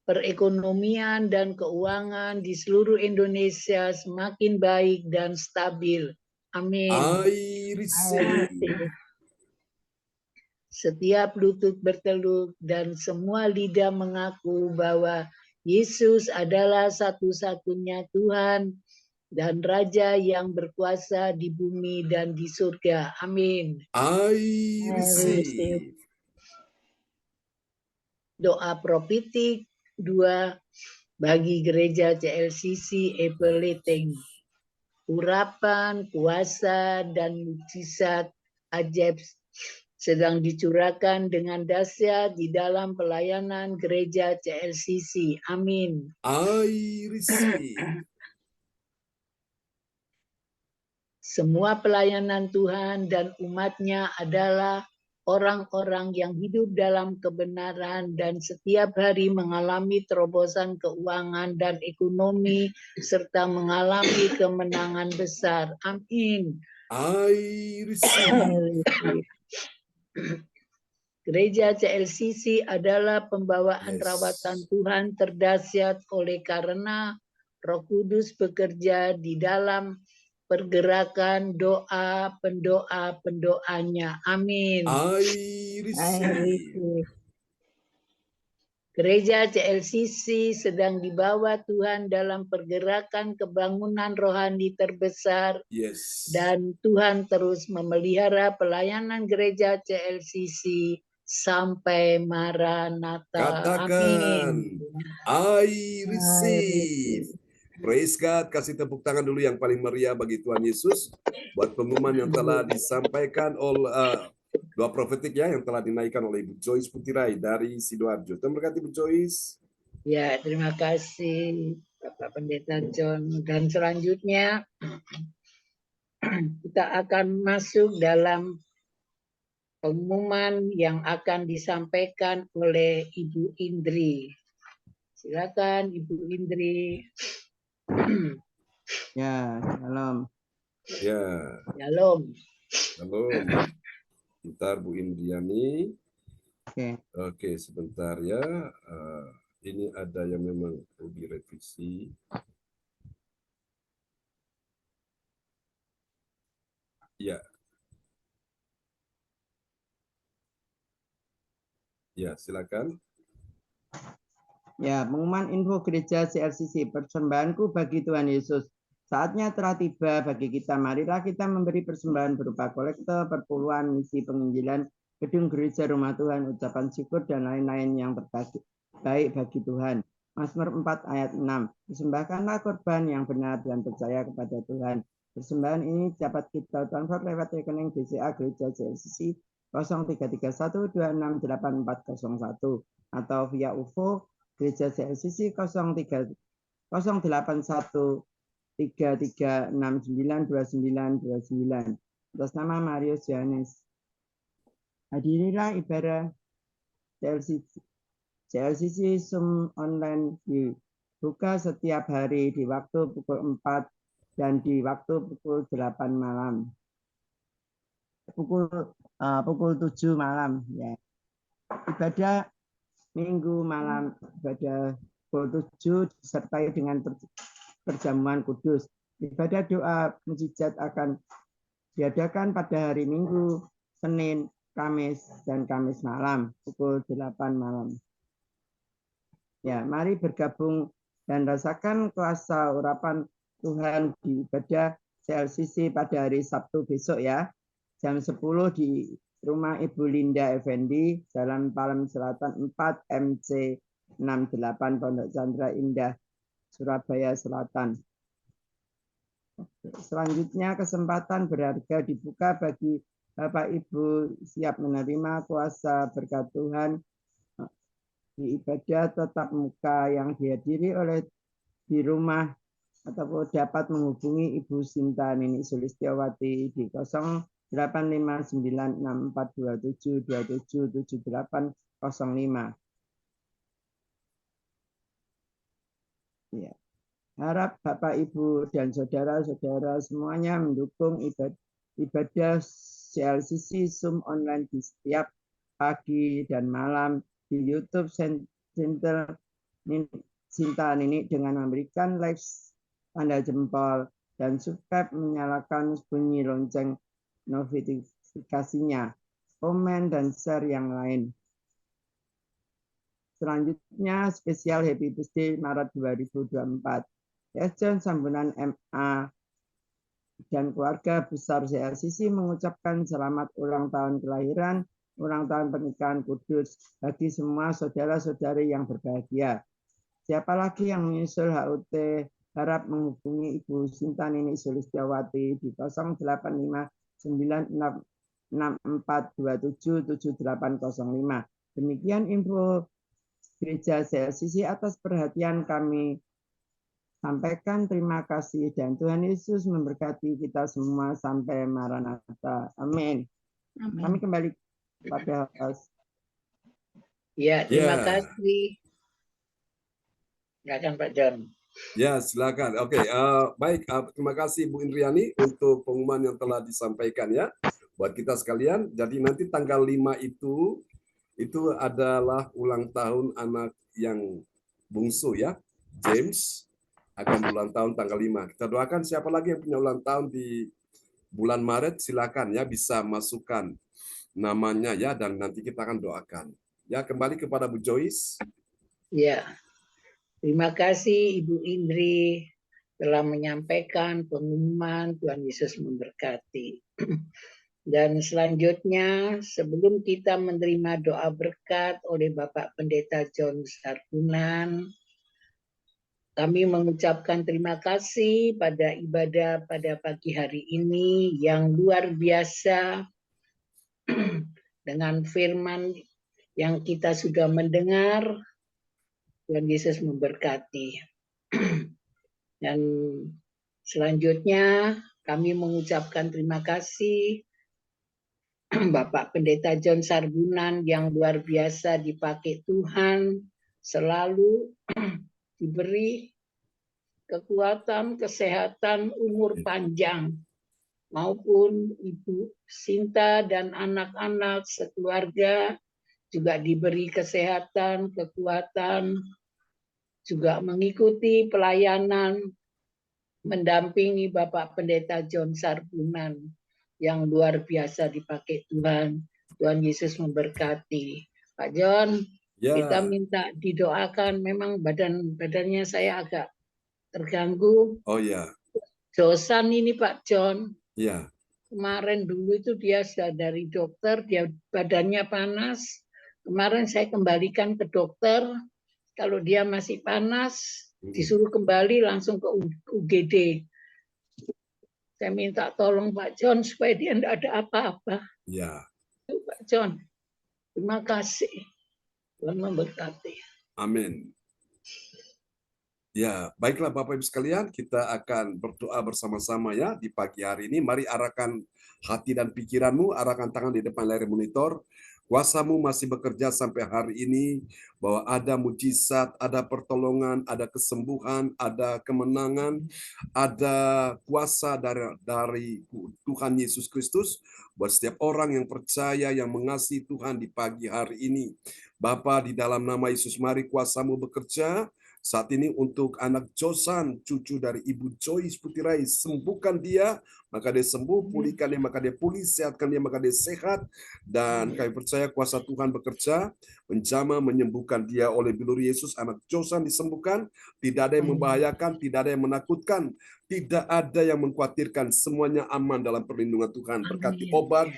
Perekonomian dan keuangan di seluruh Indonesia semakin baik dan stabil. Amin. I receive. Setiap lutut bertelur dan semua lidah mengaku bahwa Yesus adalah satu-satunya Tuhan dan Raja yang berkuasa di bumi dan di surga. Amin. I receive. Doa profetik 2 bagi gereja CLCC Epeleting. Urapan, kuasa, dan mukjizat ajaib sedang dicurahkan dengan dahsyat di dalam pelayanan gereja CLCC. Amin. I receive. Semua pelayanan Tuhan dan umatnya adalah orang-orang yang hidup dalam kebenaran dan setiap hari mengalami terobosan keuangan dan ekonomi serta mengalami kemenangan besar. Amin. I receive. Gereja CLCC adalah pembawaan Yes. rawatan Tuhan terdahsyat oleh karena Roh Kudus bekerja di dalam pergerakan doa pendoa-pendoanya. Amin. I receive. Gereja CLCC sedang dibawa Tuhan dalam pergerakan kebangunan rohani terbesar. Yes. Dan Tuhan terus memelihara pelayanan gereja CLCC sampai Maranatha. Katakan, Amin. I receive. Praise God. Kasih tepuk tangan dulu yang paling meriah bagi Tuhan Yesus. Buat pengumuman yang telah disampaikan oleh doa profetik ya, yang telah dinaikkan oleh Ibu Joyce Putirai dari Sidoarjo. Terima kasih Ibu Joyce. Ya, terima kasih Bapak Pendeta John. Dan selanjutnya kita akan masuk dalam pengumuman yang akan disampaikan oleh Ibu Indri. Silakan Ibu Indri. Ya, shalom. Ya, Shalom. shalom. Bentar Bu Indriani. Oke, sebentar ya. Ini ada yang memang perlu direvisi. Ya. Ya, silakan. Ya, pengumuman info gereja CLCC, persembahanku bagi Tuhan Yesus. Saatnya telah tiba bagi kita. Marilah kita memberi persembahan berupa kolektor, perpuluhan, misi penginjilan, gedung gereja rumah Tuhan, ucapan syukur, dan lain-lain yang terbaik bagi Tuhan. Mazmur 4 ayat 6. Persembahkanlah korban yang benar dan percaya kepada Tuhan. Persembahan ini dapat kita transfer lewat rekening BCA Gereja CLCC 0321268401 atau via UFO Gereja CLCC 088133692929 atas nama Marius Yohanes. Hadirilah ibadah CLCC Zoom online dibuka setiap hari di waktu pukul 4 dan di waktu pukul 8 malam. Pukul 7 malam ya. Ibadah Minggu malam ibadah pukul 7 disertai dengan perjamuan kudus. Ibadah doa mujizat akan diadakan pada hari Minggu, Senin, Kamis, dan Kamis malam pukul 8 malam. Ya, mari bergabung dan rasakan kuasa urapan Tuhan di ibadah CLCC pada hari Sabtu besok ya. Jam 10 di Rumah Ibu Linda Effendi, Jalan Palem Selatan 4 MC 68 Pondok Chandra Indah, Surabaya Selatan. Selanjutnya kesempatan berharga dibuka bagi Bapak Ibu siap menerima kuasa berkat Tuhan di ibadah tatap muka yang dihadiri oleh di rumah ataupun dapat menghubungi Ibu Sinta Nini Sulistiawati di 08596427277805. Harap Bapak, Ibu, dan saudara-saudara semuanya mendukung ibadah CLCC Zoom online di setiap pagi dan malam di YouTube Center Sinta Nini dengan memberikan like, tanda jempol, dan subscribe, menyalakan bunyi lonceng notifikasinya, komen, dan share yang lain. Selanjutnya, spesial Happy Birthday Maret 2024. John Sambunan MA dan keluarga besar CLCC mengucapkan selamat ulang tahun kelahiran, ulang tahun pernikahan kudus bagi semua saudara-saudari yang berbahagia. Siapa lagi yang menyusul HUT, harap menghubungi Ibu Sinta Nini Sulistiawati di 085996477805. Demikian info Gereja CLCC. Atas perhatian kami sampaikan terima kasih, dan Tuhan Yesus memberkati kita semua sampai Maranatha. Amin. Kami kembali pada host. Ya, terima kasih. Silakan Pak John. Ya, silakan. Oke, baik. Terima kasih Bu Indriani untuk pengumuman yang telah disampaikan ya buat kita sekalian. Jadi nanti tanggal 5 itu adalah ulang tahun anak yang bungsu ya, James akan ulang tahun tanggal 5. Kita doakan siapa lagi yang punya ulang tahun di bulan Maret, silakan ya bisa masukkan namanya ya, dan nanti kita akan doakan. Ya, kembali kepada Bu Joyce. Ya. Terima kasih Ibu Indri telah menyampaikan pengumuman. Tuhan Yesus memberkati. Dan selanjutnya, sebelum kita menerima doa berkat oleh Bapak Pendeta John Sarbunan, kami mengucapkan terima kasih pada ibadah pada pagi hari ini yang luar biasa dengan firman yang kita sudah mendengar. Tuhan Yesus memberkati. Dan selanjutnya kami mengucapkan terima kasih Bapak Pendeta John Sarbunan yang luar biasa dipakai Tuhan, selalu diberi kekuatan, kesehatan, umur panjang, maupun Ibu Sinta dan anak-anak sekeluarga juga diberi kesehatan, kekuatan, juga mengikuti pelayanan, mendampingi Bapak Pendeta John Sarbunan yang luar biasa dipakai Tuhan. Tuhan Yesus memberkati. Pak John, kita minta didoakan. Memang badannya saya agak terganggu. Oh ya. Dosan ini Pak John. Ya. Kemarin dulu itu dia sudah dari dokter, dia badannya panas. Kemarin saya kembalikan ke dokter, kalau dia masih panas, disuruh kembali langsung ke UGD. Saya minta tolong Pak John supaya dia tidak ada apa-apa. Ya. Pak John, terima kasih. Tuhan memberkati. Amin. Ya, baiklah Bapak Ibu sekalian, kita akan berdoa bersama-sama ya di pagi hari ini. Mari arahkan hati dan pikiranmu, arahkan tangan di depan layar monitor. Kuasamu masih bekerja sampai hari ini, bahwa ada mujizat, ada pertolongan, ada kesembuhan, ada kemenangan, ada kuasa dari Tuhan Yesus Kristus buat setiap orang yang percaya, yang mengasihi Tuhan di pagi hari ini. Bapa, di dalam nama Yesus, mari kuasamu bekerja saat ini untuk anak Josan, cucu dari Ibu Joyce Putirai. Sembuhkan dia, maka dia sembuh, pulihkan dia, maka dia pulih, sehatkan dia, maka dia sehat. Dan kami percaya kuasa Tuhan bekerja, menjamah, menyembuhkan dia oleh bilur Yesus. Anak Josan disembuhkan, tidak ada yang membahayakan, tidak ada yang menakutkan, tidak ada yang mengkhawatirkan, semuanya aman dalam perlindungan Tuhan. Berkati obat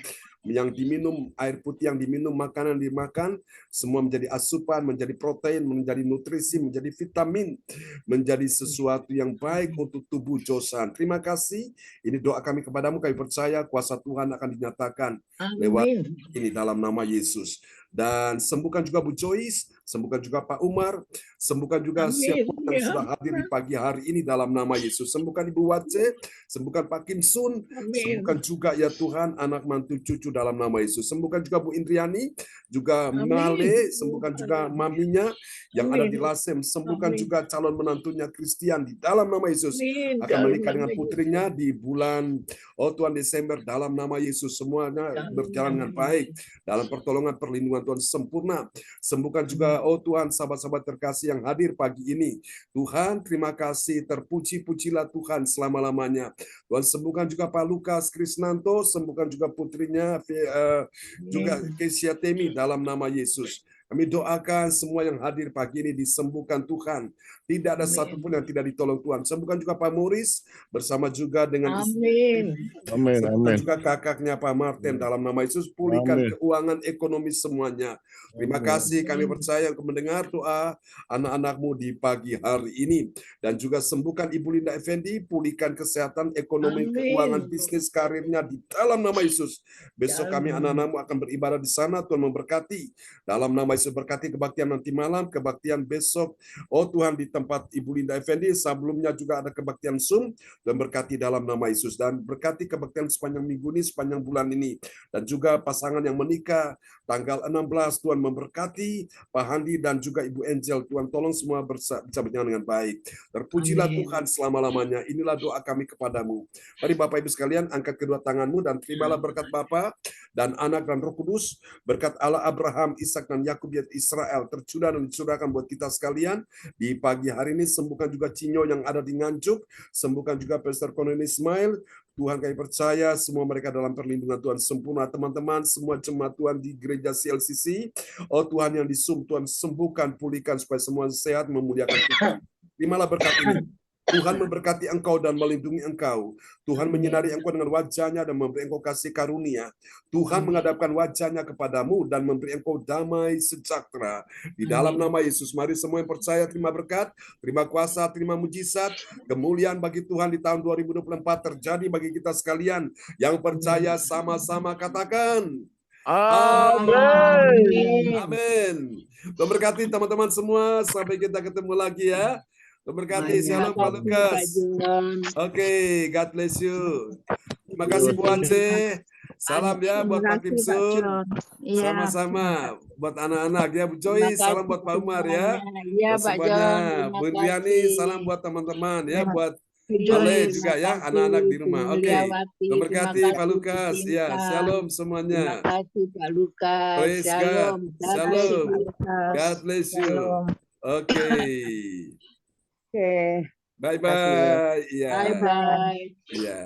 yang diminum, air putih yang diminum, makanan yang dimakan, semua menjadi asupan, menjadi protein, menjadi nutrisi, menjadi vitamin, menjadi sesuatu yang baik untuk tubuh Josan. Terima kasih. Ini doa kami kepadamu, kami percaya kuasa Tuhan akan dinyatakan lewat ini dalam nama Yesus. Dan sembuhkan juga Bu Joyce, sembuhkan juga Pak Umar, sembuhkan juga Amin. siapa yang Ya. sudah hadir di pagi hari ini dalam nama Yesus. Sembuhkan Ibu Wace, sembuhkan Pak Kim Sun, Amin. sembuhkan juga ya Tuhan anak mantu cucu dalam nama Yesus. Sembuhkan juga Bu Indriani, juga Amin. Male, sembuhkan juga maminya yang ada di Amin. Lasem, sembuhkan Amin. juga calon menantunya Christian di dalam nama Yesus. Amin. Akan Dalam menikah dengan nama Yesus. putrinya di bulan Tuhan Desember dalam nama Yesus. Semuanya Dalam berjalan dengan nama baik dalam pertolongan perlindungan Tuhan sempurna. Sembuhkan juga Tuhan sahabat-sahabat terkasih yang hadir pagi ini. Tuhan terima kasih, terpuji-pujilah Tuhan selama-lamanya. Tuhan sembuhkan juga Pak Lukas Krisnanto, sembuhkan juga putrinya juga Kesia Temi dalam nama Yesus. Kami doakan semua yang hadir pagi ini disembuhkan Tuhan. Tidak ada satupun yang tidak ditolong Tuhan. Sembuhkan juga Pak Morris bersama juga dengan Amin. Amin, sembuhkan amin. juga kakaknya Pak Martin dalam nama Yesus. Pulihkan Amin. keuangan ekonomi semuanya. Terima Amin. kasih kami percaya untuk mendengar doa anak-anakmu di pagi hari ini. Dan juga sembuhkan Ibu Linda Effendi, pulihkan kesehatan ekonomi, Amin. keuangan, bisnis, karirnya di dalam nama Yesus. Besok kami Dalam anak-anakmu akan beribadah di sana. Tuhan memberkati. Dalam nama Yesus berkati kebaktian nanti malam, kebaktian besok. Oh Tuhan di tempat Ibu Linda Effendi, sebelumnya juga ada kebaktian Zoom. Dan berkati dalam nama Yesus. Dan berkati kebaktian sepanjang minggu ini, sepanjang bulan ini. Dan juga pasangan yang menikah tanggal 16, Tuhan memberkati Pak Handi dan juga Ibu Angel. Tuhan tolong semua bisa berjalan dengan baik. Terpujilah Amin. Tuhan selama-lamanya. Inilah doa kami kepadamu. Mari Bapak Ibu sekalian, angkat kedua tanganmu dan terimalah berkat Bapa dan Anak dan Roh Kudus. Berkat Allah Abraham, Ishak dan Yakub dan Israel tercurah dan dicurahkan buat kita sekalian. Di pagi hari ini sembuhkan juga Cinyo yang ada di Nganjuk. Sembuhkan juga Pastor Cornelius Ismail. Tuhan kami percaya semua mereka dalam perlindungan Tuhan sempurna. Teman-teman, semua jemaat Tuhan di gereja CLCC. Oh Tuhan yang di Zoom, Tuhan sembuhkan, pulihkan supaya semua sehat, memuliakan Tuhan. Terimalah berkat ini. Tuhan memberkati engkau dan melindungi engkau. Tuhan menyinari engkau dengan wajahnya dan memberi engkau kasih karunia. Tuhan menghadapkan wajahnya kepadamu dan memberi engkau damai sejahtera. Di dalam nama Yesus, mari semua yang percaya terima berkat, terima kuasa, terima mujizat, kemuliaan bagi Tuhan di tahun 2024 terjadi bagi kita sekalian. Yang percaya sama-sama katakan. Amin. Amin. Memberkati teman-teman semua. Sampai kita ketemu lagi ya. Memberkati. Shalom Pak Lukas. Oke, God bless you. Terima kasih Bu Aceh. Salam ya buat Pak Kim Sun. Sama-sama buat anak-anak ya Bu Joyce. Salam buat Pak Umar ya. Iya Buat Pak semuanya. John. Bu Indriani, salam buat teman-teman ya. Buat Ale juga ya, anak-anak di rumah. Oke. Memberkati Pak Lukas. Ya, shalom semuanya. Terima kasih Pak Lukas. Praise God. Shalom. Shalom. Pak Lukas. God bless you. Oke. Oke. Bye-bye. Ya. Bye-bye. Ya.